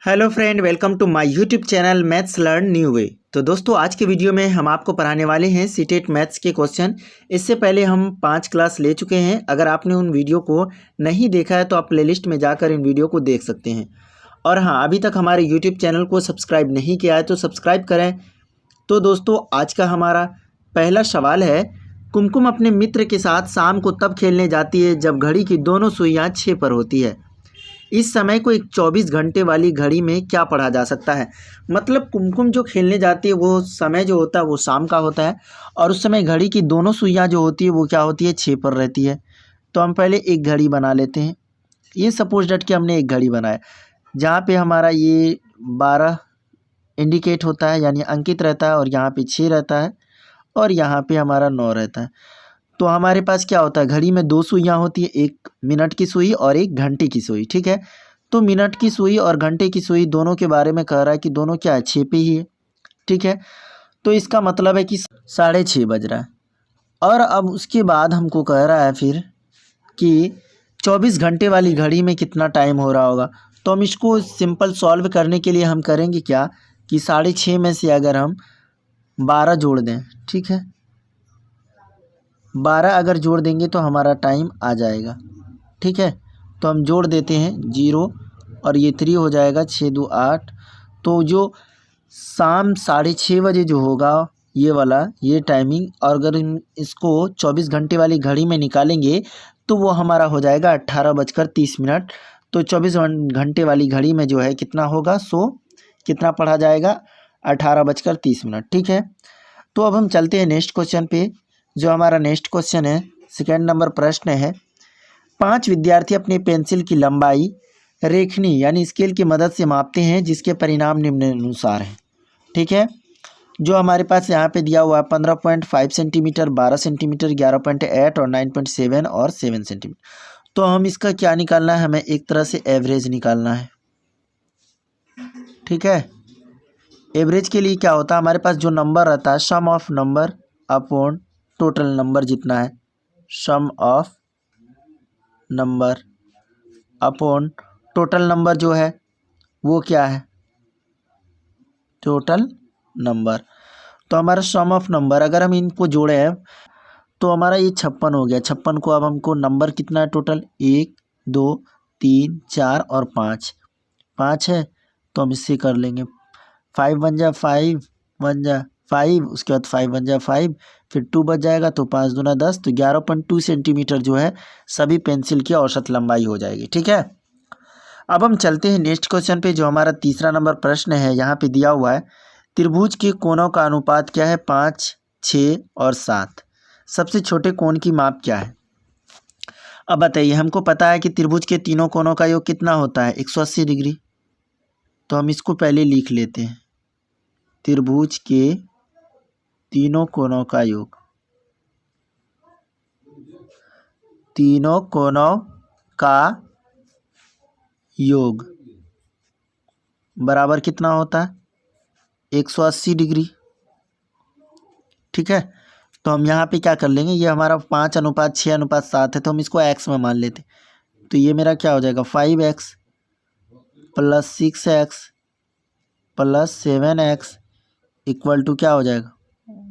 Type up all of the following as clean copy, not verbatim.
Hello friend, welcome to my YouTube channel maths learn new way. तो दोस्तों, आज के वीडियो में हम आपको पढ़ाने वाले हैं सीटेट मैथ्स के क्वेश्चन। इससे पहले हम 5 क्लास ले चुके हैं। अगर आपने उन वीडियो को नहीं देखा है तो आप प्लेलिस्ट में जाकर इन वीडियो को देख सकते हैं। और हाँ, अभी तक हमारे यूट्यूब चैनल को सब्सक्राइब नहीं किया है तो सब्सक्राइब करें। तो दोस्तों, आज का हमारा पहला सवाल है, कुमकुम अपने मित्र के साथ शाम को तब खेलने जाती है जब घड़ी की दोनों सुइयां 6 पर होती है। इस समय को एक 24 घंटे वाली घड़ी में क्या पढ़ा जा सकता है। मतलब कुमकुम जो खेलने जाती है वो समय जो होता है वो शाम का होता है, और उस समय घड़ी की दोनों सुइयां जो होती है वो क्या होती है, 6 पर रहती है। तो हम पहले एक घड़ी बना लेते हैं। ये सपोज डेट कि हमने एक घड़ी बनाया जहाँ पे हमारा ये 12 इंडिकेट होता है, यानी अंकित रहता है, और यहाँ पे 6 रहता है, और यहाँ पे हमारा 9 रहता है। तो हमारे पास क्या होता है, घड़ी में 2 सुइयाँ होती है, एक मिनट की सुई और एक घंटे की सुई। ठीक है, तो मिनट की सुई और घंटे की सुई दोनों के बारे में कह रहा है कि दोनों क्या है, 6 पे ही है। ठीक है, तो इसका मतलब है कि 6:30 बज रहा है। और अब उसके बाद हमको कह रहा है फिर कि 24 घंटे वाली घड़ी में कितना टाइम हो रहा होगा। तो हम इसको सिंपल सॉल्व करने के लिए हम करेंगे क्या कि 6:30 में से अगर हम 12 जोड़ दें, ठीक है, 12 अगर जोड़ देंगे तो हमारा टाइम आ जाएगा। ठीक है, तो हम जोड़ देते हैं 0 और ये 3 हो जाएगा, 6 2 8। तो जो शाम 6:30 बजे जो होगा ये वाला ये टाइमिंग, और अगर इसको 24 घंटे वाली घड़ी में निकालेंगे तो वो हमारा हो जाएगा 18:30। तो 24 घंटे वाली घड़ी में जो है कितना होगा, कितना पढ़ा जाएगा, 18:30। ठीक है, तो अब हम चलते हैं नेक्स्ट क्वेश्चन पे। जो हमारा नेक्स्ट क्वेश्चन है, सेकेंड नंबर प्रश्न है, 5 विद्यार्थी अपनी पेंसिल की लंबाई रेखनी यानी स्केल की मदद से मापते हैं, जिसके परिणाम निम्नानुसार हैं। ठीक है, जो हमारे पास यहाँ पे दिया हुआ है 15.5 सेंटीमीटर, 12 सेंटीमीटर, 11.8 और 9.7 और 7 सेंटीमीटर। तो हम इसका क्या निकालना है, हमें एक तरह से एवरेज निकालना है। ठीक है, एवरेज के लिए क्या होता है, हमारे पास जो नंबर रहता है sum of number upon total number जितना है, sum of number upon total number जो है वो क्या है, टोटल नंबर। तो हमारा सम ऑफ नंबर अगर हम इनको जोड़े हैं तो हमारा ये 56 हो गया। 56 को अब हमको नंबर कितना है टोटल, 1 2 3 4 और 5 है, तो हम इससे कर लेंगे 5 बन जा 5 बन जा 5, उसके बाद 5 बन जा 5, फिर 2 बच जाएगा, तो 5 दूना 10, तो 11.2 सेंटीमीटर जो है सभी पेंसिल की औसत लंबाई हो जाएगी। ठीक है, अब हम चलते हैं नेक्स्ट क्वेश्चन पे। जो हमारा तीसरा नंबर प्रश्न है, यहाँ पे दिया हुआ है, त्रिभुज के कोणों का अनुपात क्या है, 5 6 और 7। सबसे छोटे कोण की माप क्या है। अब बताइए, हमको पता है कि त्रिभुज के तीनों कोणों का योग कितना होता है, 180 डिग्री। तो हम इसको पहले लिख लेते हैं, त्रिभुज के तीनों कोणों का योग, तीनों कोणों का योग बराबर कितना होता है, 180 डिग्री। ठीक है, तो हम यहाँ पे क्या कर लेंगे, ये हमारा 5:6:7 है, तो हम इसको x में मान लेते। तो ये मेरा क्या हो जाएगा, 5x plus 6x plus 7x equal to क्या हो जाएगा,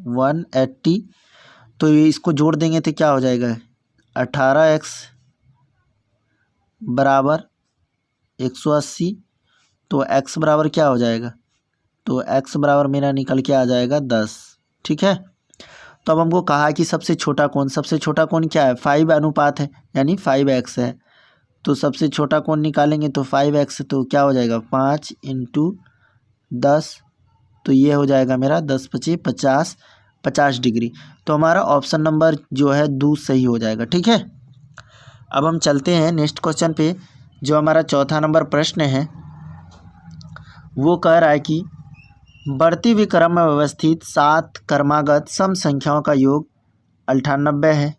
180। तो ये इसको जोड़ देंगे तो क्या हो जाएगा, 18x बराबर 180। तो x बराबर क्या हो जाएगा, तो x बराबर मेरा निकल के आ जाएगा 10। ठीक है, तो अब हमको कहा कि सबसे छोटा कोण क्या है, 5 अनुपात है, यानी 5x है। तो सबसे छोटा कोण निकालेंगे तो 5x, तो क्या हो जाएगा 5 × 10, तो ये हो जाएगा मेरा 10 × 5 = 50 डिग्री। तो हमारा ऑप्शन नंबर जो है 2 सही हो जाएगा। ठीक है, अब हम चलते हैं नेक्स्ट क्वेश्चन पे। जो हमारा चौथा नंबर प्रश्न है वो कह रहा है कि बढ़ती हुई क्रम में व्यवस्थित 7 क्रमागत सम संख्याओं का योग 98 है।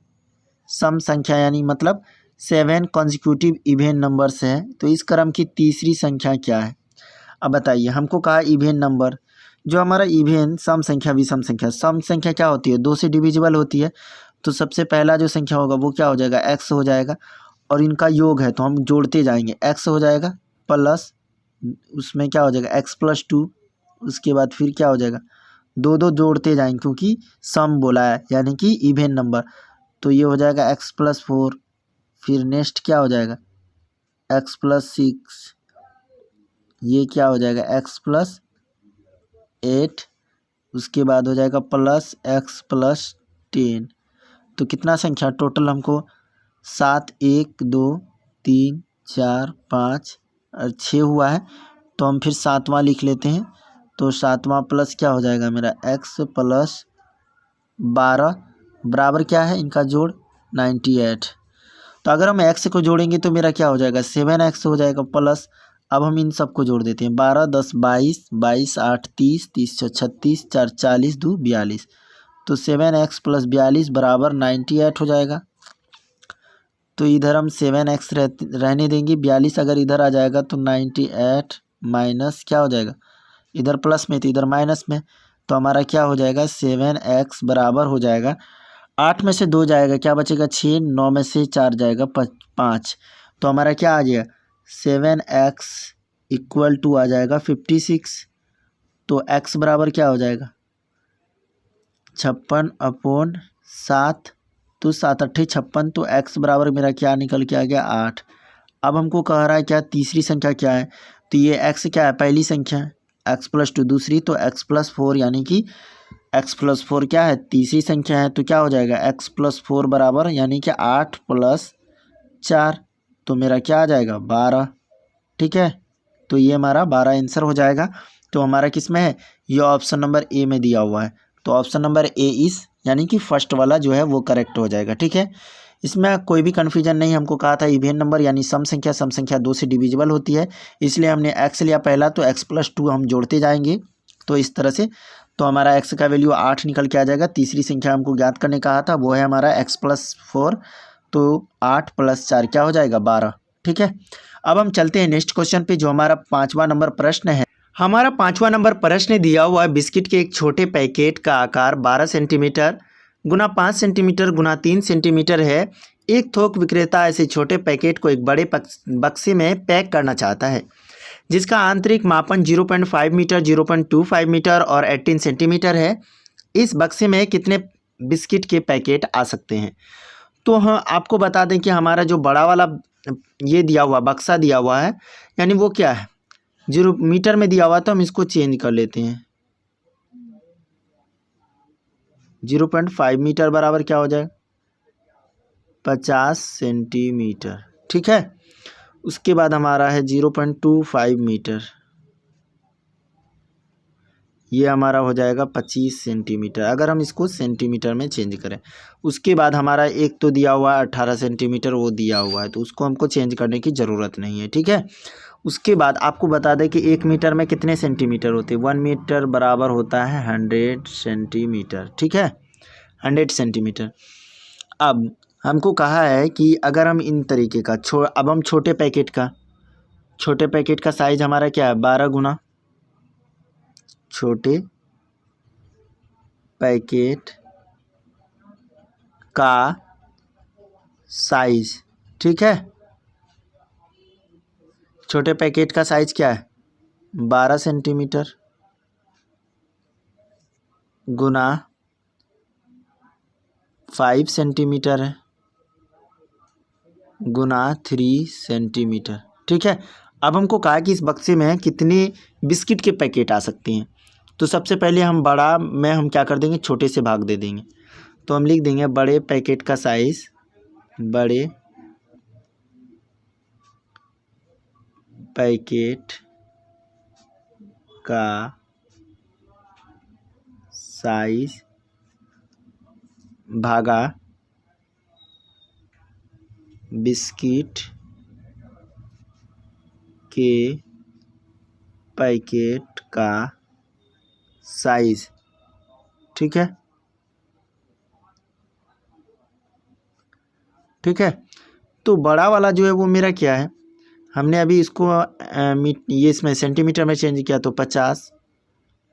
सम संख्या यानी मतलब 7 कॉन्जिक्यूटिव इवेन नंबर्स है। तो इस क्रम की तीसरी संख्या क्या है। अब बताइए, हमको कहा इवेन नंबर, जो हमारा इवेन सम संख्या विषम संख्या, सम संख्या क्या होती है, 2 से डिविजिबल होती है। तो सबसे पहला जो संख्या होगा वो क्या हो जाएगा, x हो जाएगा, और इनका योग है तो हम जोड़ते जाएंगे, x हो जाएगा प्लस उसमें क्या हो जाएगा x+2, उसके बाद फिर क्या हो जाएगा, दो दो जोड़ते जाएंगे क्योंकि सम बोला है यानी कि इवन नंबर, तो ये हो जाएगा x+4, फिर नेक्स्ट क्या हो जाएगा x+6, ये क्या हो जाएगा x+8, उसके बाद हो जाएगा +x+10। तो कितना संख्या टोटल हमको 7, 1, 2, 3, 4, 5 और 6 हुआ है। तो हम फिर 7वां लिख लेते हैं। तो 7वां प्लस क्या हो जाएगा मेरा x+12 बराबर क्या है इनका जोड़ 98। तो अगर हम x को जोड़ेंगे तो मेरा क्या हो जाएगा 7x हो जाएगा प्लस, अब हम इन सबको जोड़ देते हैं 12, 10, 22, 22, 8, 30, 30, 36, 4, 40, 2, 42। तो 7x + 42 बराबर 98 हो जाएगा। तो इधर हम 7x रहने देंगे, 42 अगर इधर आ जाएगा तो 98 माइनस क्या हो जाएगा, इधर प्लस में तो इधर माइनस में, तो हमारा क्या हो जाएगा 7x बराबर हो जाएगा 8 में से 2 जाएगा, क्या बचेगा 6, 9 में से 4 जाएगा 5, तो हमारा क्या आ जाएगा 7x = आ जाएगा 56। तो x बराबर क्या हो जाएगा 56/7, तो 7 8 56, तो x बराबर मेरा क्या निकल के आ गया 8। अब हमको कह रहा है क्या तीसरी संख्या क्या है, तो ये x क्या है पहली संख्या है, x+2 दूसरी, तो x+4 यानी कि x+4 क्या है तीसरी संख्या है। तो क्या हो जाएगा x+4 बराबर यानी कि 8 + 4, तो मेरा क्या आ जाएगा 12। ठीक है, तो ये हमारा 12 आंसर हो जाएगा। तो हमारा किस में है, ये ऑप्शन नंबर ए में दिया हुआ है। तो ऑप्शन नंबर ए इस यानी कि फर्स्ट वाला जो है वो करेक्ट हो जाएगा। ठीक है, इसमें कोई भी कन्फ्यूजन नहीं, हमको कहा था इवेन नंबर यानी सम संख्या 2 से डिविजिबल होती है, इसलिए हमने x लिया पहला, तो x+2 हम जोड़ते जाएंगे। तो इस तरह से तो हमारा x का वैल्यू 8 निकल के आ जाएगा। तीसरी संख्या हमको ज्ञात करने कहा था वो है हमारा x+4, तो 8 + 4 क्या हो जाएगा 12। ठीक है, अब हम चलते हैं नेक्स्ट क्वेश्चन पे जो हमारा 5वां नंबर प्रश्न है। हमारा 5वां नंबर प्रश्न दिया हुआ है बिस्किट के एक छोटे पैकेट का आकार 12 सेंटीमीटर गुना 5 सेंटीमीटर गुना 3 सेंटीमीटर है। एक थोक विक्रेता ऐसे छोटे पैकेट को एक बड़े बक्से में पैक करना चाहता है जिसका आंतरिक मापन 0.5 मीटर, 0.25 मीटर और 18 सेंटीमीटर है। इस बक्से में कितने बिस्किट के पैकेट आ सकते हैं। तो हाँ, आपको बता दें कि हमारा जो बड़ा वाला ये दिया हुआ बक्सा दिया हुआ है यानी वो क्या है 0 मीटर में दिया हुआ, तो हम इसको चेंज कर लेते हैं। 0.5 मीटर बराबर क्या हो जाएगा 50 सेंटीमीटर। ठीक है, उसके बाद हमारा है 0.25 मीटर, ये हमारा हो जाएगा 25 सेंटीमीटर अगर हम इसको सेंटीमीटर में चेंज करें। उसके बाद हमारा एक तो दिया हुआ है 18 सेंटीमीटर वो दिया हुआ है, तो उसको हमको चेंज करने की ज़रूरत नहीं है। ठीक है, उसके बाद आपको बता दें कि 1 मीटर में कितने सेंटीमीटर होते हैं। 1 मीटर बराबर होता है 100 सेंटीमीटर। ठीक है, 100 सेंटीमीटर। अब हमको कहा है कि अगर हम इन तरीके का अब हम छोटे पैकेट का साइज हमारा क्या है 12 गुना छोटे पैकेट का साइज। ठीक है, छोटे पैकेट का साइज क्या है 12 सेंटीमीटर गुना 5 सेंटीमीटर है गुना 3 सेंटीमीटर। ठीक है, अब हमको कहा कि इस बक्से में कितने बिस्किट के पैकेट आ सकते हैं। तो सबसे पहले हम बड़ा में हम क्या कर देंगे छोटे से भाग दे देंगे, तो हम लिख देंगे बड़े पैकेट का साइज, बड़े पैकेट का साइज भागा बिस्किट के पैकेट का साइज। ठीक है, ठीक है, तो बड़ा वाला जो है वो मेरा क्या है, हमने अभी इसको ये इसमें सेंटीमीटर में चेंज किया तो 50,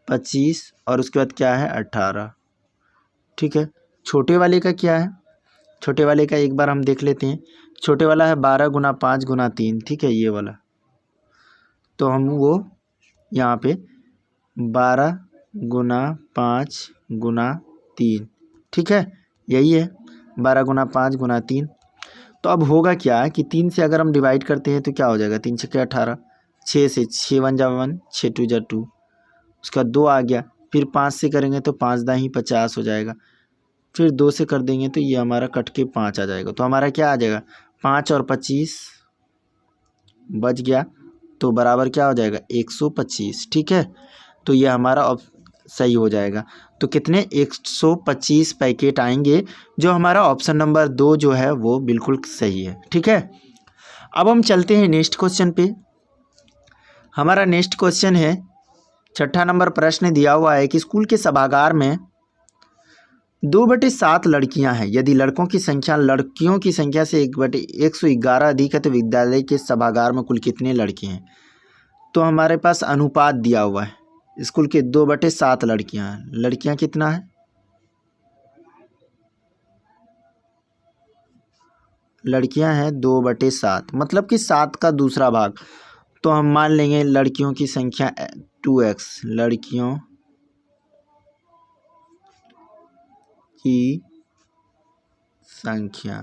25 और उसके बाद क्या है 18। ठीक है, छोटे वाले का क्या है, छोटे वाले का एक बार हम देख लेते हैं। छोटे वाला है 12 गुना 5 गुना 3। ठीक है, ये वाला तो हम वो यहाँ पे 12 गुना 5 गुना 3, ठीक है, यही है 12 गुना 5 गुना 3। तो अब होगा क्या कि 3 से अगर हम डिवाइड करते हैं तो क्या हो जाएगा, 3 छक्के 18, 6 से 6 1 जा 1, 6 2 जा 2, उसका 2 आ गया। फिर 5 से करेंगे तो 5 दाही 50 हो जाएगा। फिर 2 से कर देंगे तो ये हमारा कट के 5 आ जाएगा। तो हमारा क्या आ जाएगा, 5 और 25 बच गया, तो बराबर क्या हो जाएगा 125, ठीक है। तो ये हमारा सही हो जाएगा। तो कितने 125 पैकेट आएंगे, जो हमारा ऑप्शन नंबर 2 जो है वो बिल्कुल सही है, ठीक है। अब हम चलते हैं नेक्स्ट क्वेश्चन पे। हमारा नेक्स्ट क्वेश्चन है, 6ठा नंबर प्रश्न दिया हुआ है कि स्कूल के सभागार में 2/7 लड़कियां हैं। यदि लड़कों की संख्या लड़कियों की संख्या से 1/111 अधिक है तो विद्यालय के सभागार में कुल कितने लड़के हैं। तो हमारे पास अनुपात दिया हुआ है, स्कूल के 2/7 लड़कियां हैं। लड़कियां कितना है, लड़कियां हैं 2/7, मतलब कि 7 का दूसरा भाग। तो हम मान लेंगे लड़कियों की संख्या 2x, लड़कियों की संख्या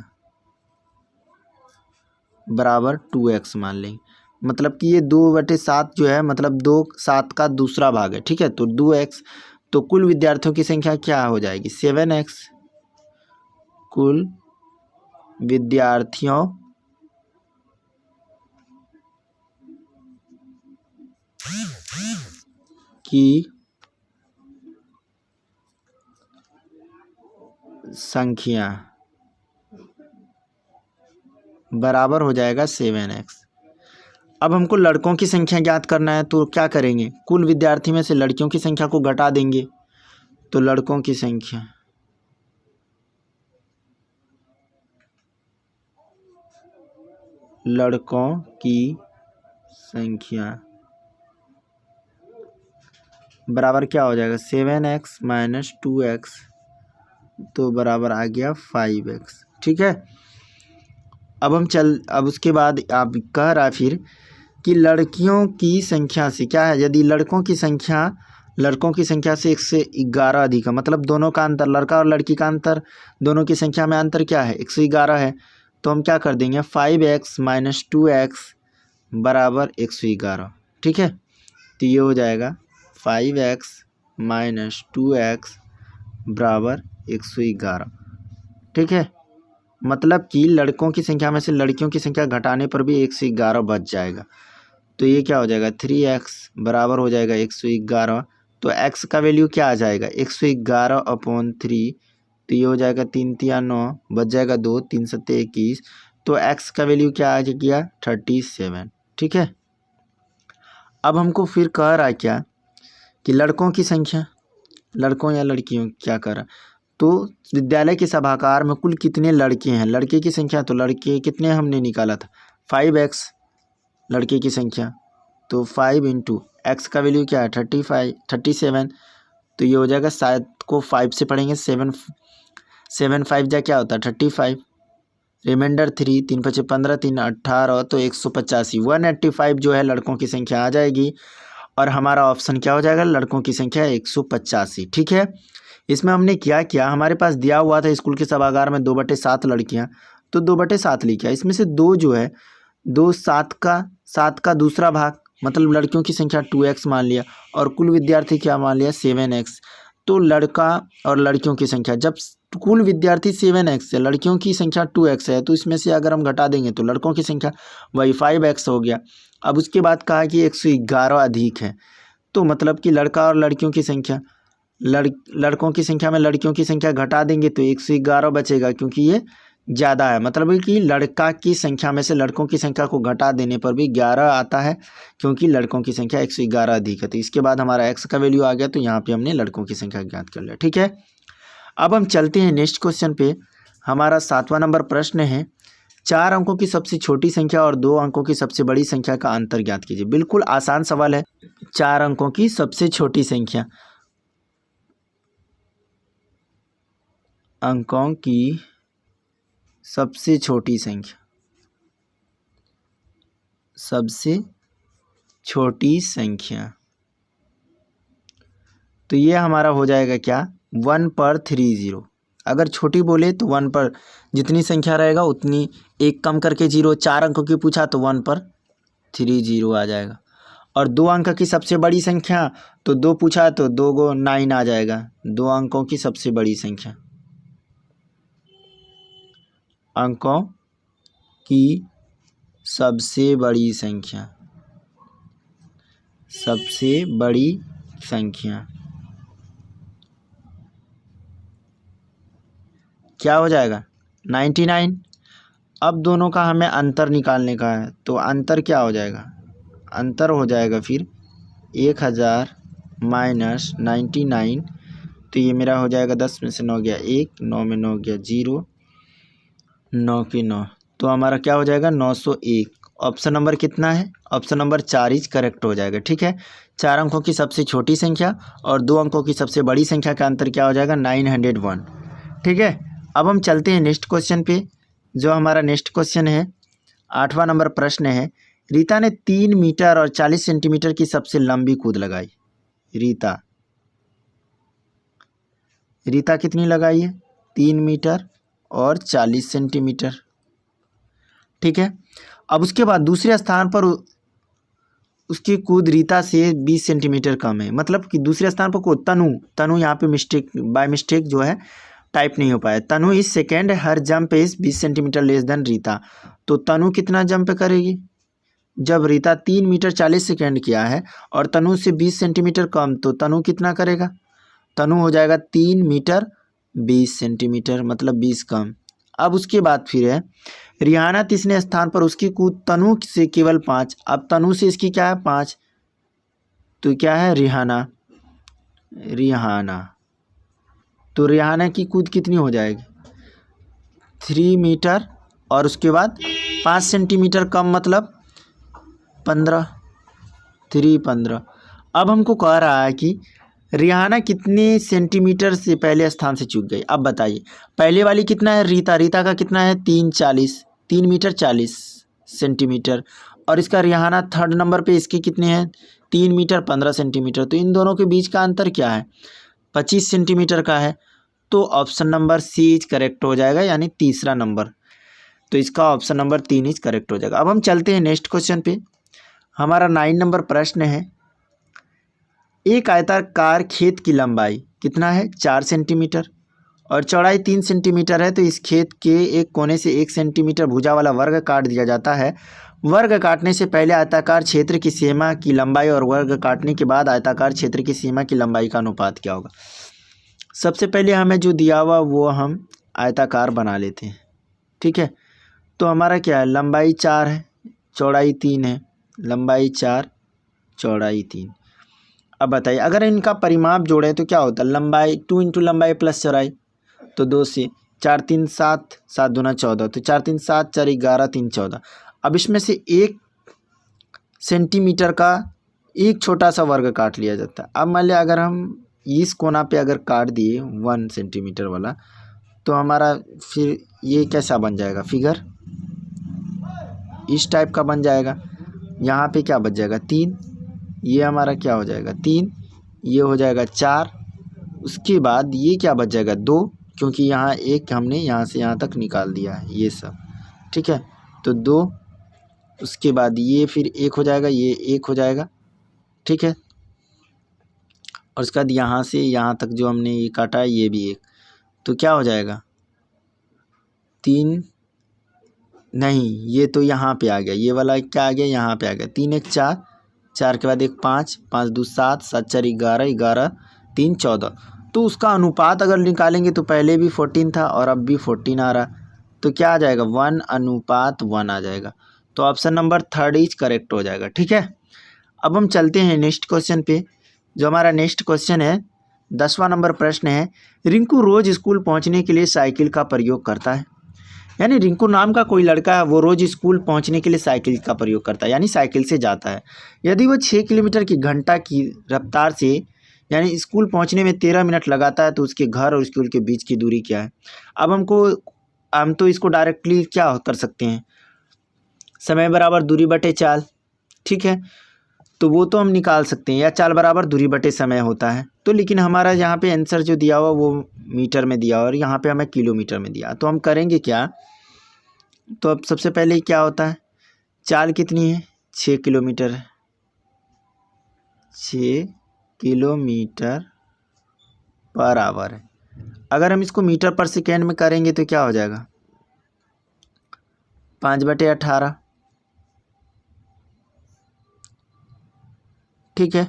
बराबर 2x मान लेंगे। मतलब कि ये 2/7 जो है, मतलब 7 का दूसरा भाग है, ठीक है। तो 2x, तो कुल विद्यार्थियों की संख्या क्या हो जाएगी 7x। कुल विद्यार्थियों की संख्या बराबर हो जाएगा 7x। अब हमको लड़कों की संख्या ज्ञात करना है, तो क्या करेंगे, कुल विद्यार्थी में से लड़कियों की संख्या को घटा देंगे। तो लड़कों की संख्या बराबर क्या हो जाएगा 7x माइनस 2x, तो बराबर आ गया 5x, ठीक है। अब उसके बाद आप कह रहा फिर कि लड़कियों की संख्या से क्या है, यदि लड़कों की संख्या से 111 अधिक है, मतलब दोनों का अंतर, लड़का और लड़की का अंतर, दोनों की संख्या में अंतर क्या है 111 है। तो हम क्या कर देंगे 5x माइनस 2x बराबर 111, ठीक है। तो ये हो जाएगा 5x माइनस 2x बराबर 111, ठीक है। मतलब कि लड़कों की संख्या में से लड़कियों की संख्या घटाने पर भी 111 बच जाएगा। तो ये क्या हो जाएगा 3x बराबर हो जाएगा 111। तो x का वैल्यू क्या आ जाएगा 111/3। तो ये हो जाएगा 3 3 9, बच जाएगा 2, 3 7 21। तो x का वैल्यू क्या आ गया 37, ठीक है। अब हमको फिर कह रहा है क्या कि लड़कों की संख्या, लड़कों या लड़कियों क्या कर रहा, तो विद्यालय के सभागार में कुल कितने लड़के हैं, लड़के की संख्या, तो लड़के कितने हमने निकाला था 5x लड़के की संख्या। तो 5 इंटू एक्स का वैल्यू क्या है 37। तो ये हो जाएगा, शायद को 5 से पढ़ेंगे 7 5 जा क्या होता है 35, रिमाइंडर 3 3 5 15 3 18, तो 185 185 जो है लड़कों की संख्या आ जाएगी। और हमारा ऑप्शन क्या हो जाएगा, लड़कों की संख्या 185, ठीक है। इसमें हमने क्या किया, हमारे पास दिया हुआ था स्कूल के सभागार में 2/7 लड़कियां, तो 2/7 लिखा, इसमें से 2 जो है 2 7 का दूसरा भाग, मतलब लड़कियों की संख्या 2x मान लिया और कुल विद्यार्थी क्या मान लिया 7x। तो लड़का और लड़कियों की संख्या, जब कुल विद्यार्थी 7x है, लड़कियों की संख्या 2x है, तो इसमें से अगर हम घटा देंगे तो लड़कों की संख्या वही 5x हो गया। अब उसके बाद कहा कि 111 अधिक है, तो मतलब कि लड़का और लड़कियों की संख्या, लड़कों की संख्या में लड़कियों की संख्या घटा देंगे तो 111 बचेगा, क्योंकि ये ज़्यादा है, मतलब कि लड़का की संख्या में से लड़कों की संख्या को घटा देने पर भी 11 आता है, क्योंकि लड़कों की संख्या 111 अधिक है। तो इसके बाद हमारा x का वैल्यू आ गया, तो यहाँ पे हमने लड़कों की संख्या ज्ञात कर लिया, ठीक है। अब हम चलते हैं नेक्स्ट क्वेश्चन पे। हमारा 7वां नंबर प्रश्न है, 4 अंकों की सबसे छोटी संख्या और 2 अंकों की सबसे बड़ी संख्या का अंतर ज्ञात कीजिए। बिल्कुल आसान सवाल है। 4 अंकों की सबसे छोटी संख्या, अंकों की सबसे छोटी संख्या। तो ये हमारा हो जाएगा क्या, 1 पर 30। अगर छोटी बोले तो 1 पर जितनी संख्या रहेगा उतनी एक कम करके 0, 4 अंकों की पूछा तो 1 पर 30 आ जाएगा। और 2 अंक की सबसे बड़ी संख्या तो 2 पूछा तो 2 को 9 आ जाएगा। 2 अंकों की सबसे बड़ी संख्या, अंकों की सबसे बड़ी संख्या, सबसे बड़ी संख्या क्या हो जाएगा, 99। अब दोनों का हमें अंतर निकालने का है, तो अंतर क्या हो जाएगा, अंतर हो जाएगा फिर 1000 माइनस 99। तो ये मेरा हो जाएगा 10 में से 9 गया 1, 9 में 9 गया 0, 9 के 9, तो हमारा क्या हो जाएगा 901। ऑप्शन नंबर कितना है, ऑप्शन नंबर 4 इज करेक्ट हो जाएगा। ठीक है, 4 अंकों की सबसे छोटी संख्या और 2 अंकों की सबसे बड़ी संख्या का अंतर क्या हो जाएगा, 901। ठीक है, अब हम चलते हैं नेक्स्ट क्वेश्चन पे। जो हमारा नेक्स्ट क्वेश्चन है 8वां नंबर प्रश्न है, रीता ने 3 मीटर और 40 सेंटीमीटर की सबसे लंबी कूद लगाई। रीता कितनी लगाई है, 3 मीटर और 40 सेंटीमीटर। ठीक है, अब उसके बाद दूसरे स्थान पर उसकी कूद रीता से 20 सेंटीमीटर कम है। मतलब कि दूसरे स्थान पर को तनु यहाँ पे बाय मिस्टेक जो है टाइप नहीं हो पाया। तनु इस सेकेंड हर जंप इस 20 सेंटीमीटर लेस देन रीता। तो तनु कितना जंप करेगी, जब रीता 3 मीटर 40 सेकेंड किया है और तनु से 20 सेंटीमीटर कम, तो तनु कितना करेगा, तनु हो जाएगा 3 मीटर 20 सेंटीमीटर, मतलब 20 कम। अब उसके बाद फिर है रिहाना तीसरे स्थान पर, उसकी कूद तनु से केवल 5। अब तनु से इसकी क्या है 5, तो क्या है रिहाना। तो रिहाना की कूद कितनी हो जाएगी, 3 मीटर और उसके बाद 5 सेंटीमीटर कम, मतलब 15, 15। अब हमको कह रहा है कि रिहाना कितने सेंटीमीटर से पहले स्थान से चूक गई। अब बताइए, पहले वाली कितना है रीता का कितना है 3 मीटर 40 सेंटीमीटर, और इसका रिहाना थर्ड नंबर पे इसके कितने हैं 3 मीटर 15 सेंटीमीटर। तो इन दोनों के बीच का अंतर क्या है, 25 सेंटीमीटर का है। तो option number C is correct हो जाएगा, यानी तीसरा नंबर। तो इसका ऑप्शन नंबर 3 इज करेक्ट हो जाएगा। अब हम चलते हैं नेक्स्ट क्वेश्चन पे। हमारा 9 नंबर प्रश्न है, एक आयताकार खेत की लंबाई कितना है 4 सेंटीमीटर और चौड़ाई 3 सेंटीमीटर है। तो इस खेत के एक कोने से 1 सेंटीमीटर भुजा वाला वर्ग काट दिया जाता है। वर्ग काटने से पहले आयताकार क्षेत्र की सीमा की लंबाई और वर्ग काटने के बाद आयताकार क्षेत्र की सीमा की लंबाई का अनुपात क्या होगा। सबसे पहले हमें जो दिया हुआ वो हम आयताकार बना लेते हैं। ठीक है, तो हमारा क्या है, लंबाई 4 है चौड़ाई 3 है, लंबाई 4 चौड़ाई 3। अब बताइए, अगर इनका परिमाप जोड़ें तो क्या होता है, लंबाई 2 इंटू लंबाई प्लस चौड़ाई, तो 2 से 4 3 7, 7 दूना 14, तो 4 3 7 4 11 3 14। अब इसमें से 1 सेंटीमीटर का एक छोटा सा वर्ग काट लिया जाता है। अब मान लिया अगर हम इस कोना पे अगर काट दिए 1 सेंटीमीटर वाला, तो हमारा फिर ये कैसा बन जाएगा, फिगर इस टाइप का बन जाएगा। यहाँ पे क्या बच जाएगा 3, ये हमारा क्या हो जाएगा 3, ये हो जाएगा 4, उसके बाद ये क्या बच जाएगा 2, क्योंकि यहाँ एक हमने यहाँ से यहाँ तक निकाल दिया है ये सब। ठीक है, तो 2, उसके बाद ये फिर 1 हो जाएगा, ये 1 हो जाएगा। ठीक है, और उसके बाद यहाँ से यहाँ तक जो हमने ये काटा है ये भी 1, तो क्या हो जाएगा 3 नहीं, ये तो यहाँ पे आ गया, ये वाला क्या आ गया यहाँ पे आ गया, 3 1 4, 4 के बाद 1 5, 5 2 7, 7 4 11, 11 3 14। तो उसका अनुपात अगर निकालेंगे तो पहले भी 14 था और अब भी 14 आ रहा, तो क्या आ जाएगा 1:1 आ जाएगा। तो ऑप्शन नंबर 3 इज करेक्ट हो जाएगा। ठीक है, अब हम चलते हैं नेक्स्ट क्वेश्चन पे। जो हमारा नेक्स्ट क्वेश्चन है 10वां नंबर प्रश्न है, रिंकू रोज़ स्कूल पहुंचने के लिए साइकिल का प्रयोग करता है। यानी रिंकू नाम का कोई लड़का है, वो रोज़ स्कूल पहुंचने के लिए साइकिल का प्रयोग करता है, यानी साइकिल से जाता है। यदि वो 6 किलोमीटर की घंटा की रफ्तार से यानी स्कूल पहुंचने में 13 मिनट लगाता है, तो उसके घर और स्कूल के बीच की दूरी क्या है। अब हम तो इसको डायरेक्टली क्या कर सकते हैं, समय बराबर दूरी बटे चाल। ठीक है, तो वो तो हम निकाल सकते हैं, या चाल बराबर दूरी बटे समय होता है। तो लेकिन हमारा यहाँ पे आंसर जो दिया हुआ वो मीटर में दिया और यहाँ पे हमें किलोमीटर में दिया। तो हम करेंगे क्या, तो अब सबसे पहले क्या होता है, चाल कितनी है 6 किलोमीटर है, 6 किलोमीटर पर आवर है। अगर हम इसको मीटर पर सेकेंड में करेंगे तो क्या हो जाएगा 5/18। ठीक है,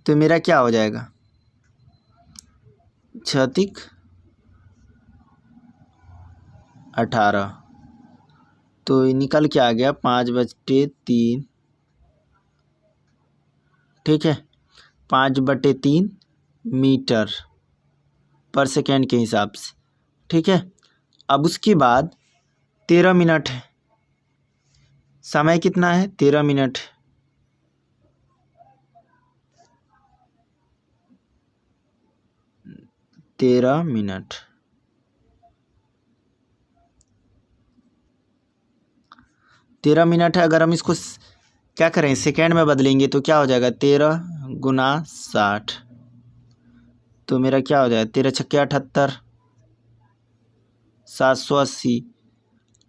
तो मेरा क्या हो जाएगा 6×18, तो निकल के आ गया 5/3। ठीक है, 5/3 मीटर पर सेकेंड के हिसाब से। ठीक है, अब उसके बाद 13 मिनट है, समय कितना है 13 मिनट। तेरह मिनट है। अगर हम इसको क्या करें सेकेंड में बदलेंगे तो क्या हो जाएगा 13×60, तो मेरा क्या हो जाएगा 13×6 = 78, 780।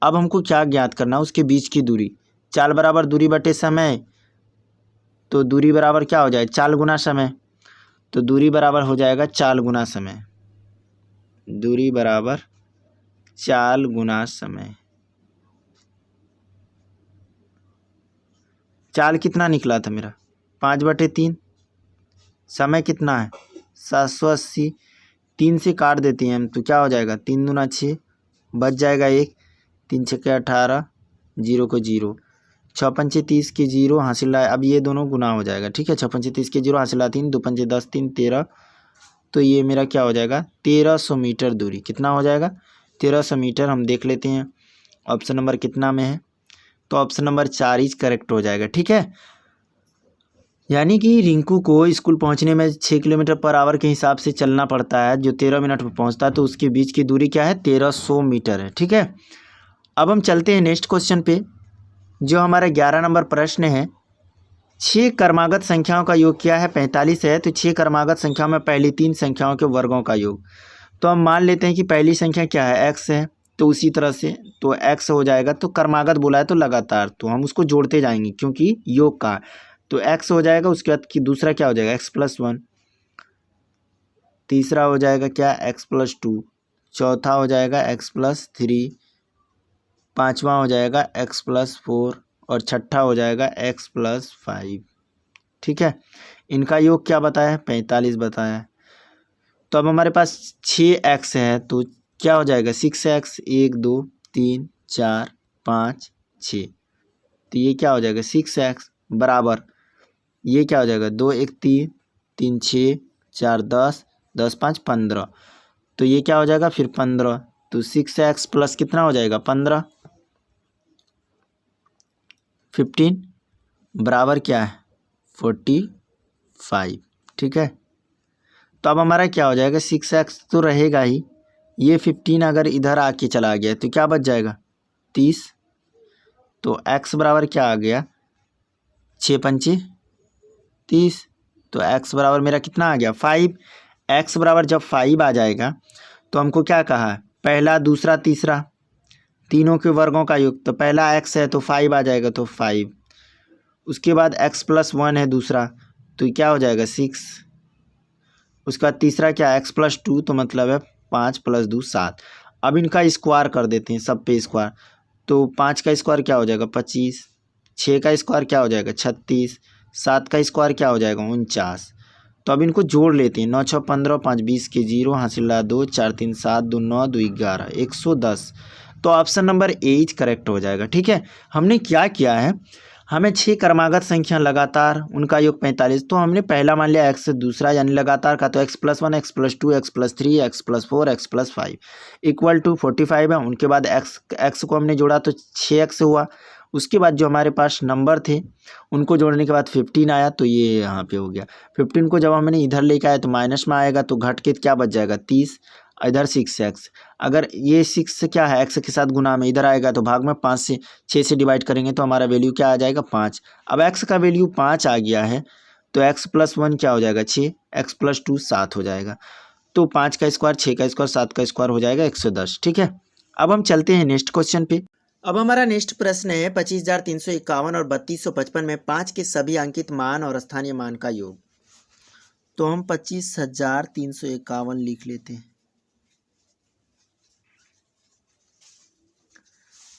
अब हमको क्या ज्ञात करना, उसके बीच की दूरी। चाल बराबर दूरी बटे समय, तो दूरी बराबर क्या हो जाए चाल गुना समय, तो दूरी बराबर हो जाएगा चाल गुना समय, दूरी बराबर चाल गुना समय। चाल कितना निकला था मेरा 5/3, समय कितना है 780, 3 से काट देते हैं हम तो क्या हो जाएगा 3×2 = 6, बच जाएगा 1, 3×6 = 18, 0 को 0, 6×5 = 30 के 0 हासिल आए। अब ये दोनों गुना हो जाएगा। ठीक है, 6×5 = 30 के 0 हासिल 3, 2×5 = 10, 3 13, तो ये मेरा क्या हो जाएगा 1300 मीटर दूरी। कितना हो जाएगा 1300 मीटर। हम देख लेते हैं ऑप्शन नंबर कितना में है, तो ऑप्शन नंबर 4 इज करेक्ट हो जाएगा। ठीक है, यानी कि रिंकू को स्कूल पहुंचने में 6 किलोमीटर पर आवर के हिसाब से चलना पड़ता है, जो 13 मिनट में पहुंचता है, तो उसके बीच की दूरी क्या है 1300 मीटर है। ठीक है, अब हम चलते हैं नेक्स्ट क्वेश्चन पे, जो हमारा 11 नंबर प्रश्न है। 6 क्रमागत संख्याओं का योग क्या है 45 है, तो 6 क्रमागत संख्याओं में पहली 3 संख्याओं के वर्गों का योग। तो हम मान लेते हैं कि पहली संख्या क्या है x है, तो उसी तरह से तो x हो जाएगा, तो क्रमागत बोला है तो लगातार, तो हम उसको जोड़ते जाएंगे क्योंकि योग का, तो x हो जाएगा। उसके बाद कि दूसरा क्या हो जाएगा x+1, तीसरा हो जाएगा क्या x+2, चौथा हो जाएगा x+3, पांचवा हो जाएगा x+4 और छठा हो जाएगा x+5। ठीक है, इनका योग क्या बताया है 45 बताया है। तो अब हमारे पास 6x है, तो क्या हो जाएगा 6x, 1 2 3 4 5 6, तो ये क्या हो जाएगा 6x बराबर, ये क्या हो जाएगा 2 1 3 3 6 4 10 10 5 15, तो ये क्या हो जाएगा फिर 15, तो 6x प्लस कितना हो जाएगा 15 बराबर क्या है 45। ठीक है, तो अब हमारा क्या हो जाएगा 6x तो रहेगा ही, ये 15 अगर इधर आके चला गया तो क्या बच जाएगा 30, तो x बराबर क्या आ गया 6×5 = 30, तो x बराबर मेरा कितना आ गया 5। x बराबर जब 5 आ जाएगा तो हमको क्या कहा है पहला दूसरा तीसरा तीनों के वर्गों का योग, तो पहला x है तो 5 आ जाएगा तो 5, उसके बाद x+1 है दूसरा, तो क्या हो जाएगा 6, उसके बाद तीसरा क्या x+2, तो मतलब है 5 + 2 7। अब इनका स्क्वायर कर देते हैं सब पे स्क्वायर, तो 5 का स्क्वायर क्या हो जाएगा 25, 6 का स्क्वायर क्या हो जाएगा 36, 7 का स्क्वायर क्या हो जाएगा 49। तो अब इनको जोड़ लेते हैं 9 6 15 5 20 के 0 हासिल 2 4 3 7 2 9 2 11 110, तो option number A is correct हो जाएगा। ठीक है, हमने क्या किया है, हमें 6 क्रमागत संख्या लगातार उनका योग 45, तो हमने पहला मान लिया x, दूसरा यानी लगातार का तो x+1 x+2 x+3 x+4 x+5 = 45 है। उनके बाद x को हमने जोड़ा तो 6x हुआ, उसके बाद जो हमारे पास नंबर थे उनको जोड़ने के बाद 15 आया, तो ये यहाँ पे हो गया 15 को जब हमने इधर लेके आया तो माइनस में आएगा, तो घट के क्या बच जाएगा 30। इधर 6x। अगर ये 6 से क्या है x के साथ गुना में इधर आएगा तो भाग में 5 से 6 से डिवाइड करेंगे तो हमारा वैल्यू क्या आ जाएगा 5। अब x का वैल्यू 5 आ गया है तो x + 1 क्या हो जाएगा 6, x + 2 7 हो जाएगा। तो 5 का स्क्वायर, 6 का स्क्वायर, 7 का स्क्वायर हो जाएगा 110। ठीक है, अब हम चलते हैं नेक्स्ट क्वेश्चन पे। अब हमारा नेक्स्ट प्रश्न है 25,351 और 3,255 में 5 के सभी अंकित मान और स्थानीय मान का योग। तो हम 25,351 लिख लेते हैं।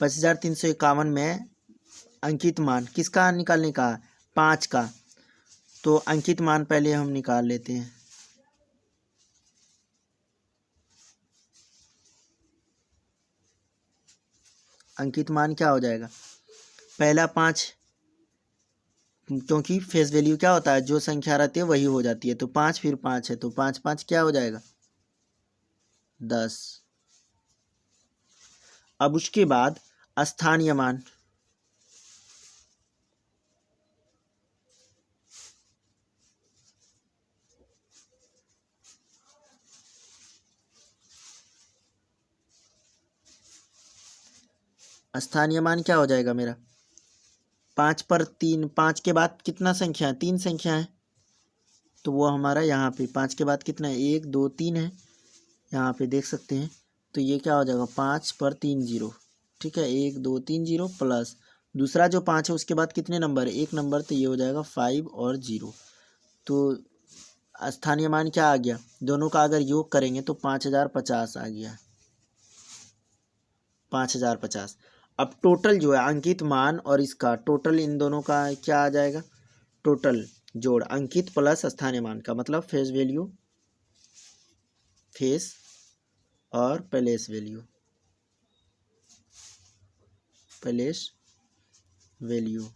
25,351 में अंकित मान किसका निकालने का, 5 का। तो अंकित मान पहले हम निकाल लेते हैं। अंकित मान क्या हो जाएगा, पहला 5, क्योंकि फेस वैल्यू क्या होता है, जो संख्या रहती है वही हो जाती है। तो 5 फिर 5 है तो 5 5 क्या हो जाएगा 10। अब उसके बाद स्थानीय मान, स्थानीय मान क्या हो जाएगा मेरा 5 पर 3, 5 के बाद कितना संख्या है, 3 संख्या है। तो वो हमारा यहाँ पे 5 के बाद कितना है 1 2 3 है, यहाँ पे देख सकते हैं। तो ये क्या हो जाएगा 5 पर 3 0। ठीक है, 1 2 3 0 प्लस दूसरा जो 5 है उसके बाद कितने नंबर है, 1 नंबर। तो ये हो जाएगा 5 और 0। तो स्थानीय मान क्या आ गया, दोनों का अगर योग करेंगे तो 5050 आ गया, 5050। अब टोटल जो है अंकित मान और इसका टोटल, इन दोनों का क्या आ जाएगा, टोटल जोड़ अंकित प्लस स्थानीय मान का मतलब फेस वैल्यू, फेस और place value, place value,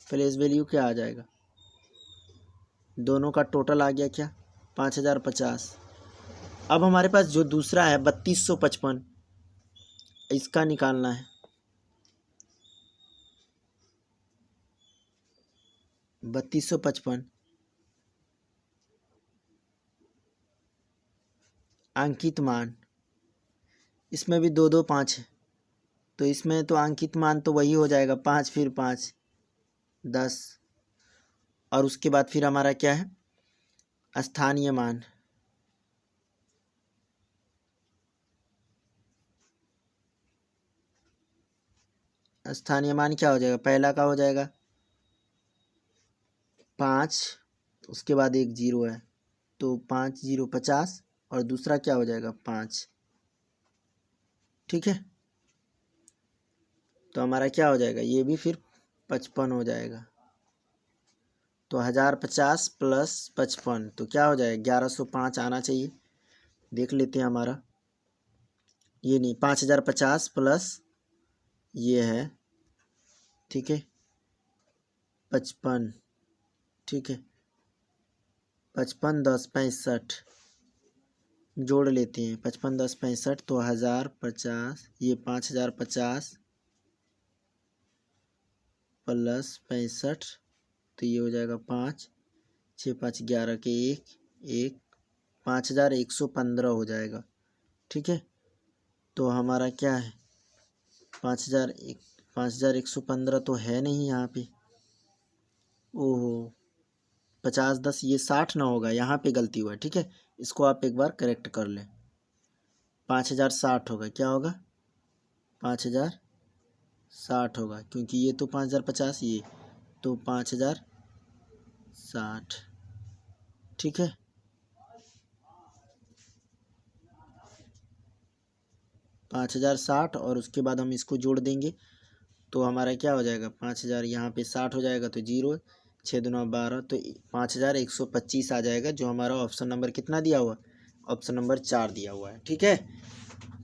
place value क्या आ जाएगा, दोनों का टोटल आ गया क्या 5050। अब हमारे पास जो दूसरा है 3255, इसका निकालना है। 3255 अंकित मान, इसमें भी 2 2 5 है तो इसमें तो अंकित मान तो वही हो जाएगा 5 फिर 5 10। और उसके बाद फिर हमारा क्या है स्थानीय मान, स्थानीय मान क्या हो जाएगा, पहला का हो जाएगा 5, उसके बाद एक 0 है तो 5 0 50 और दूसरा क्या हो जाएगा 5। ठीक है, तो हमारा क्या हो जाएगा, ये भी फिर 55 हो जाएगा। तो 1050 प्लस 55 तो क्या हो जाएगा 1105 आना चाहिए। देख लेते हैं हमारा, ये नहीं 5050 प्लस ये है, ठीक है 55, ठीक है 55 10 65 जोड़ लेते हैं, 55 10 65 तो 1050, ये 5050 प्लस 65 तो ये हो जाएगा 5 6 5 11 के 1 5115 हो जाएगा। ठीक है, तो हमारा क्या है 5115 तो है नहीं यहाँ पे, ओहो 50 10 ये 60 ना होगा, यहाँ पे गलती हुआ है। ठीक है, इसको आप एक बार करेक्ट कर लें, 5060 होगा, क्या होगा 5060 होगा, क्योंकि ये तो 5050 ये तो 5060। ठीक है, पाँच हज़ार साठ और उसके बाद हम इसको जोड़ देंगे तो हमारा क्या हो जाएगा 5000, यहाँ पे 60 हो जाएगा तो 0 6 दूना 12 तो 5125 आ जाएगा, जो हमारा ऑप्शन नंबर कितना दिया हुआ, ऑप्शन नंबर 4 दिया हुआ है। ठीक है,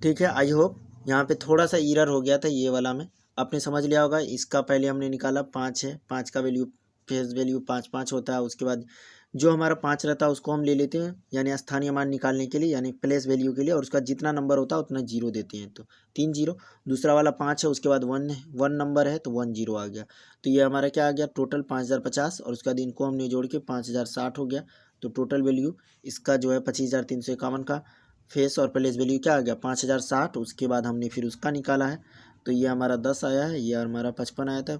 ठीक है, आई होप यहाँ पे थोड़ा सा एरर हो गया था, ये वाला में आपने समझ लिया होगा। इसका पहले हमने निकाला 5 है, 5 का वैल्यू फेस वैल्यू 5 5 होता है। उसके बाद जो हमारा 5 रहता है उसको हम ले लेते हैं, यानी स्थानीय मान निकालने के लिए, यानी प्लेस वैल्यू के लिए, और उसका जितना नंबर होता है उतना 0 देते हैं, तो 3 0। दूसरा वाला 5 है, उसके बाद 1 नंबर है तो 1 0 आ गया। तो ये हमारा क्या आ गया टोटल 5050 और उसका दिन को हमने जोड़ के 5060 हो गया। तो टोटल वैल्यू इसका जो है 25,351 का फेस और प्लेस वैल्यू क्या आ गया 5,060। उसके बाद हमने फिर उसका निकाला है, तो ये हमारा 10 आया है, ये हमारा 55 आया था,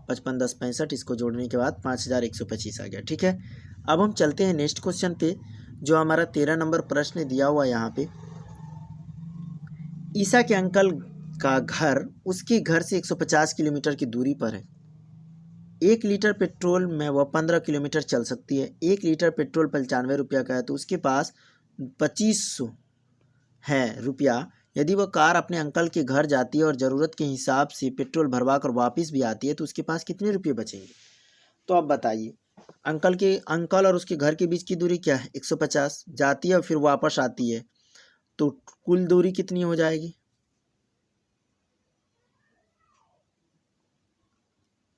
55 10 65, इसको जोड़ने के बाद 5,125 आ गया। ठीक है, अब हम चलते हैं नेक्स्ट क्वेश्चन पे, जो हमारा 13 नंबर प्रश्न दिया हुआ है यहाँ पे। ईसा के अंकल का घर उसके घर से 150 किलोमीटर की दूरी पर है। 1 लीटर पेट्रोल में वह 15 किलोमीटर चल सकती है। 1 लीटर पेट्रोल 95 रुपया का है, तो उसके पास 2500 है रुपया। यदि वह कार अपने अंकल के घर जाती है और ज़रूरत के हिसाब से पेट्रोल भरवा कर वापस भी आती है, तो उसके पास कितने रुपये बचेंगे? तो अब बताइए, अंकल और उसके घर के बीच की दूरी क्या है 150, जाती है और फिर वापस आती है, तो कुल दूरी कितनी हो जाएगी?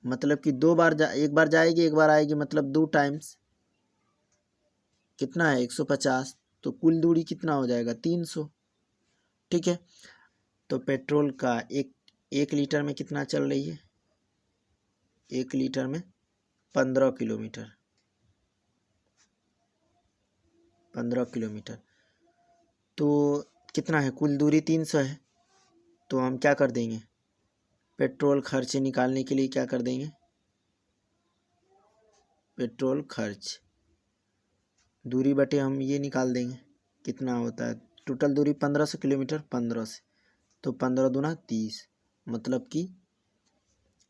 मतलब कि एक बार जाएगी एक बार आएगी, मतलब 2 टाइम्स। कितना है 150, तो कुल दूरी कितना हो जाएगा 300। ठीक है, तो पेट्रोल का एक लीटर में कितना चल रही है? 1 लीटर में 15 किलोमीटर, 15 किलोमीटर। तो कितना है कुल दूरी 300 है, तो हम क्या कर देंगे, पेट्रोल खर्च निकालने के लिए क्या कर देंगे, पेट्रोल खर्च दूरी बटे हम ये निकाल देंगे कितना होता है। टोटल दूरी 1500 किलोमीटर, 15 से तो 15 दूना 30, मतलब कि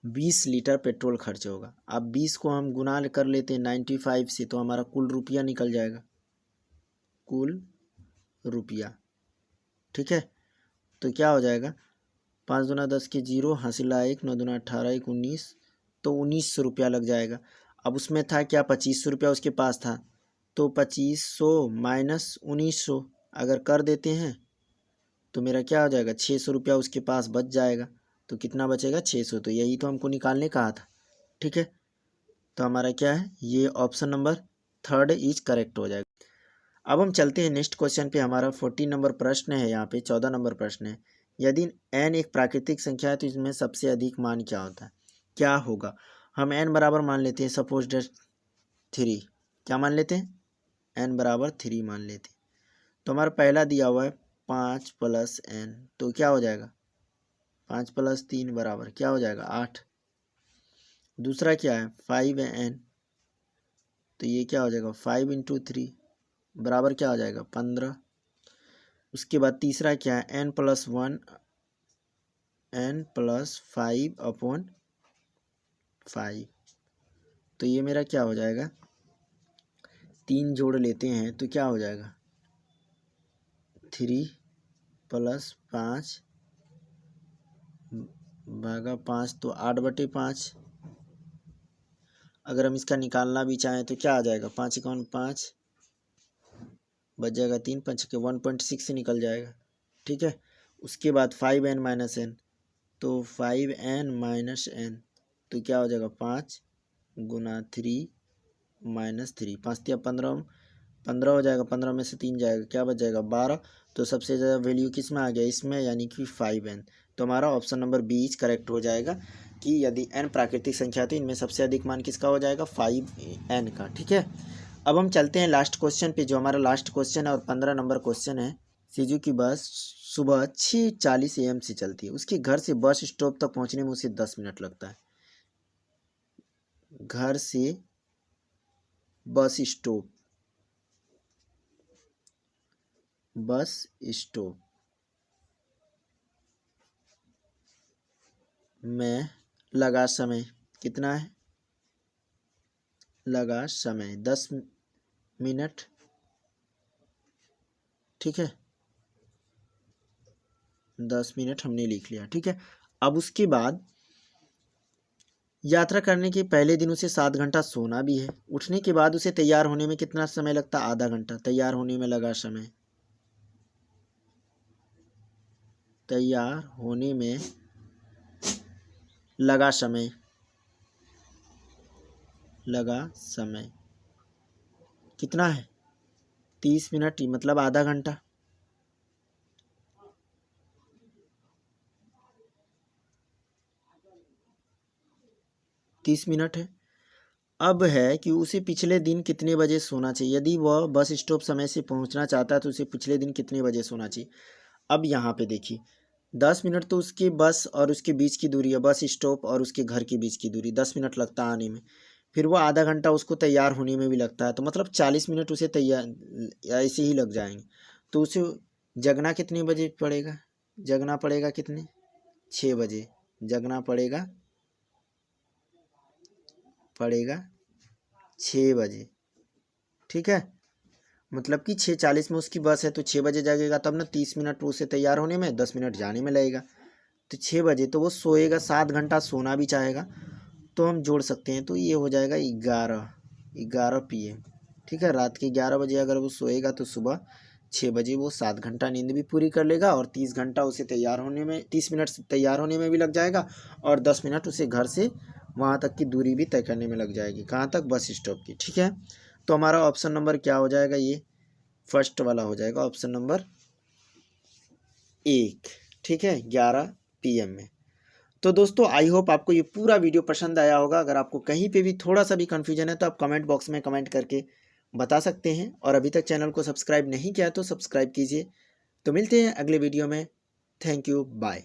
20 लीटर पेट्रोल खर्च होगा। अब 20 को हम गुना कर लेते हैं 95 से, तो हमारा कुल रुपया निकल जाएगा, कुल रुपया। ठीक है, तो क्या हो जाएगा, 5 दूना 10 के 0, हासिला 1, 9 दूना 18, 1 19, तो 1900 रुपया लग जाएगा। अब उसमें था क्या 2500 रुपया उसके पास था, तो 2500 माइनस 1900 अगर कर देते हैं तो मेरा क्या हो जाएगा 600 रुपया उसके पास बच जाएगा। तो कितना बचेगा 600, तो यही तो हमको निकालने कहा था। ठीक है, तो हमारा क्या है, ये ऑप्शन नंबर 3 इज करेक्ट हो जाएगा। अब हम चलते हैं नेक्स्ट क्वेश्चन पे। हमारा 14 नंबर प्रश्न है, यहाँ पे 14 नंबर प्रश्न है। यदि n एक प्राकृतिक संख्या है तो इसमें सबसे अधिक मान क्या होता है, क्या होगा? हम n बराबर मान लेते हैं, सपोज डेट 3, क्या मान लेते हैं, n बराबर 3 मान लेते हैं। तो हमारा पहला दिया हुआ है 5 + n, तो क्या हो जाएगा 5 + 3 बराबर क्या हो जाएगा 8। दूसरा क्या है 5n, तो ये क्या हो जाएगा 5 × 3 बराबर क्या हो जाएगा 15। उसके बाद तीसरा क्या है n + 1, n + 5/5, तो ये मेरा क्या हो जाएगा, 3 जोड़ लेते हैं तो क्या हो जाएगा 3 + 5/5, तो 8/5। अगर हम इसका निकालना भी चाहें तो क्या आ जाएगा 5 × 5 बच जाएगा 3, 5 के 1.6 से निकल जाएगा। ठीक है, उसके बाद 5n - n, तो 5n - n, तो क्या हो जाएगा 5 × 3 - 3, 5 × 15, 15 हो जाएगा, 15 में से 3 जाएगा, क्या बच जाएगा 12। तो सबसे ज़्यादा वैल्यू किस में आ गया, इसमें, यानी कि 5n। तो हमारा ऑप्शन नंबर बी करेक्ट हो जाएगा कि यदि n प्राकृतिक संख्या थी, इनमें सबसे अधिक मान किसका हो जाएगा 5n का। ठीक है, अब हम चलते हैं लास्ट क्वेश्चन पे, जो हमारा लास्ट क्वेश्चन है और 15 नंबर क्वेश्चन है। सीजू की बस सुबह 6:40 AM से चलती है। उसके घर से बस स्टॉप तक पहुंचने में उसे 10 मिनट लगता है। घर से बस स्टॉप में लगा समय कितना है, लगा समय 10 मिनट। ठीक है, 10 मिनट हमने लिख लिया। ठीक है, अब उसके बाद यात्रा करने के पहले दिन उसे 7 घंटा सोना भी है। उठने के बाद उसे तैयार होने में कितना समय लगता है, आधा घंटा। तैयार होने में लगा समय, तैयार होने में लगा समय, कितना है 30 मिनट, मतलब आधा घंटा। तीस मिनट है। अब है कि उसे पिछले दिन कितने बजे सोना चाहिए। यदि वह बस स्टॉप समय से पहुंचना चाहता है तो उसे पिछले दिन कितने बजे सोना चाहिए। अब यहाँ पे देखिए 10 मिनट तो उसके बस और उसके बीच की दूरी है, बस स्टॉप और उसके घर के बीच की दूरी 10 मिनट लगता है आने में। फिर वो आधा घंटा उसको तैयार होने में भी लगता है, तो मतलब 40 मिनट उसे तैयार ऐसे ही लग जाएंगे। तो उसे जगना कितने बजे पड़ेगा, जगना पड़ेगा कितने 6 बजे जगना पड़ेगा 6 बजे। ठीक है, मतलब कि 6:40 में उसकी बस है तो 6 बजे जागेगा तब ना 30 मिनट उसे तैयार होने में, 10 मिनट जाने में लगेगा। तो 6 बजे तो वो सोएगा, 7 घंटा सोना भी चाहेगा तो हम जोड़ सकते हैं, तो ये हो जाएगा 11 PM। ठीक है, रात के 11 बजे अगर वो सोएगा तो सुबह 6 बजे वो 7 घंटा नींद भी पूरी कर लेगा और 30 घंटा उसे तैयार होने में, 30 मिनट तैयार होने में भी लग जाएगा और 10 मिनट उसे घर से वहाँ तक की दूरी भी तय करने में लग जाएगी। कहाँ तक, बस स्टॉप की। ठीक है, तो हमारा ऑप्शन नंबर क्या हो जाएगा, ये फर्स्ट वाला हो जाएगा, ऑप्शन नंबर 1। ठीक है, 11 PM में। तो दोस्तों आई होप आपको ये पूरा वीडियो पसंद आया होगा। अगर आपको कहीं पे भी थोड़ा सा भी कन्फ्यूजन है तो आप कमेंट बॉक्स में कमेंट करके बता सकते हैं, और अभी तक चैनल को सब्सक्राइब नहीं किया तो सब्सक्राइब कीजिए। तो मिलते हैं अगले वीडियो में। Thank you, bye.